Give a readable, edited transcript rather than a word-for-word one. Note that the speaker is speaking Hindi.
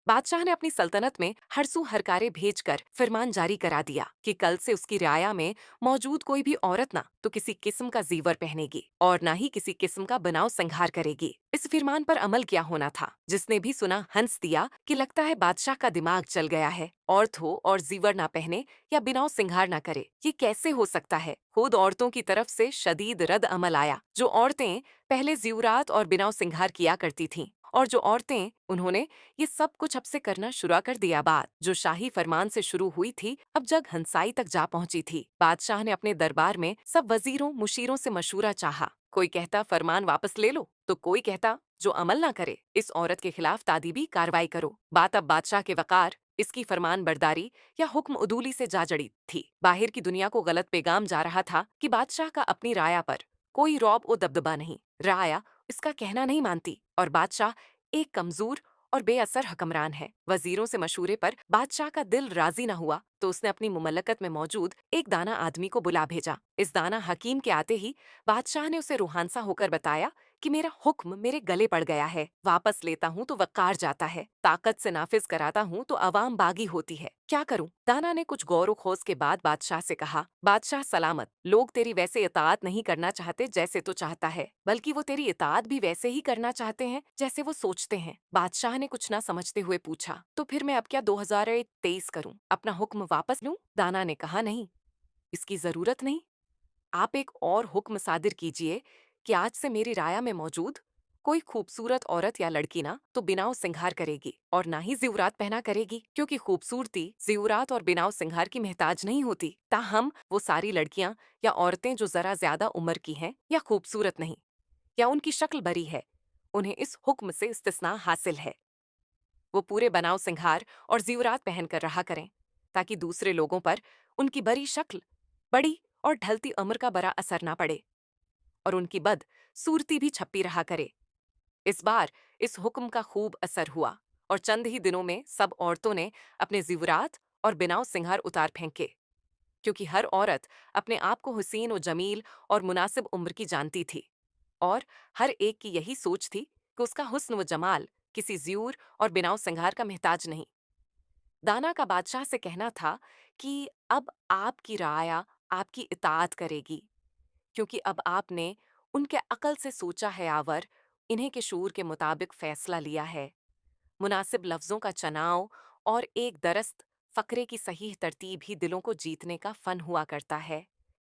बादशाह ने अपनी सल्तनत में हरसू हरकारे भेजकर फरमान जारी करा दिया कि कल से उसकी रियाया में मौजूद कोई भी औरत ना तो किसी किस्म का जीवर पहनेगी और ना ही किसी किस्म का बनाव संहार करेगी। इस फरमान पर अमल क्या होना था। जिसने भी सुना हंस दिया कि लगता है बादशाह का दिमाग चल गया है। औरत हो और जीवर ना पहने या बिनाव सिंगार ना करे, ये कैसे हो सकता है। खुद औरतों की तरफ से शदीद रद्द अमल आया। जो औरतें पहले जीवरात और बिनाव सिंगार किया करती थीं और जो औरतें उन्होंने ये सब कुछ अब से करना शुरू कर दिया। बात जो शाही फरमान से शुरू हुई थी अब जग हंसाई तक जा पहुंची थी। बादशाह ने अपने दरबार में सब वजीरों मुशीरों से मशूरा चाहा। कोई कहता फरमान वापस ले लो तो कोई कहता जो अमल ना करे इस औरत के खिलाफ तादीबी कार्रवाई करो। बात अब बादशाह के वकार, इसकी फरमान बरदारी या हुक्म उदूली से जा जड़ी थी। बाहर की दुनिया को गलत पैगाम जा रहा था कि बादशाह का अपनी राया पर कोई रौब व दबदबा नहीं। राया इसका कहना नहीं मानती और बादशाह एक कमजोर और बेअसर हुक्मरान है। वजीरों से मशूरे पर बादशाह का दिल राजी न हुआ तो उसने अपनी मुमल्लकत में मौजूद एक दाना आदमी को बुला भेजा। इस दाना हकीम के आते ही बादशाह ने उसे रूहानसा होकर बताया कि मेरा हुक्म मेरे गले पड़ गया है। वापस लेता हूँ तो वकार जाता है, ताकत से नाफिज कराता हूँ तो अवाम बागी होती है। क्या करूँ। दाना ने कुछ गौर खोज के बाद बादशाह से कहा, बादशाह सलामत। लोग तेरी वैसे इताअत नहीं करना चाहते जैसे तो चाहता है, बल्कि वो तेरी इताअत भी वैसे ही करना चाहते हैं जैसे वो सोचते हैं। बादशाह ने कुछ ना समझते हुए पूछा, तो फिर मैं अब क्या 2023 करूं? अपना हुक्म वापस लूं? दाना ने कहा, नहीं, इसकी जरूरत नहीं। आप एक और हुक्म सादिर कीजिए कि आज से मेरी राया में मौजूद कोई खूबसूरत औरत या लड़की ना तो बिनाव सिंगार करेगी और ना ही ज़िवरात पहना करेगी, क्योंकि खूबसूरती ज़िवरात और बिनाव सिंगार की मोहताज नहीं होती। ताहम वो सारी लड़कियां या औरतें जो जरा ज्यादा उम्र की हैं या खूबसूरत नहीं या उनकी शक्ल बरी है, उन्हें इस हुक्म से इस्तिस्ना हासिल है। वो पूरे बनाव सिंगार और ज़िवरात पहन कर रहा करें ताकि दूसरे लोगों पर उनकी बरी शक्ल, बड़ी और ढलती उम्र का बड़ा असर ना पड़े और उनकी बद सूरती भी छपी रहा करे। इस बार इस हुक्म का खूब असर हुआ और चंद ही दिनों में सब औरतों ने अपने ज़िवरात और बिनाव सिंगार उतार फेंके, क्योंकि हर औरत अपने आप को हुसीन और जमील और मुनासिब उम्र की जानती थी और हर एक की यही सोच थी कि उसका हुस्न व जमाल किसी ज़्यूर और बिनाव सिंगार का मोहताज नहीं। दाना का बादशाह से कहना था कि अब आपकी राया आपकी इताअत करेगी, क्योंकि अब आपने उनके अकल से सोचा है आवर, इन्हें के शूर के मुताबिक फैसला लिया है। मुनासिब लफ्ज़ों का चनाव और एक दरस्त फ़करे की सही तरतीब ही दिलों को जीतने का फ़न हुआ करता है।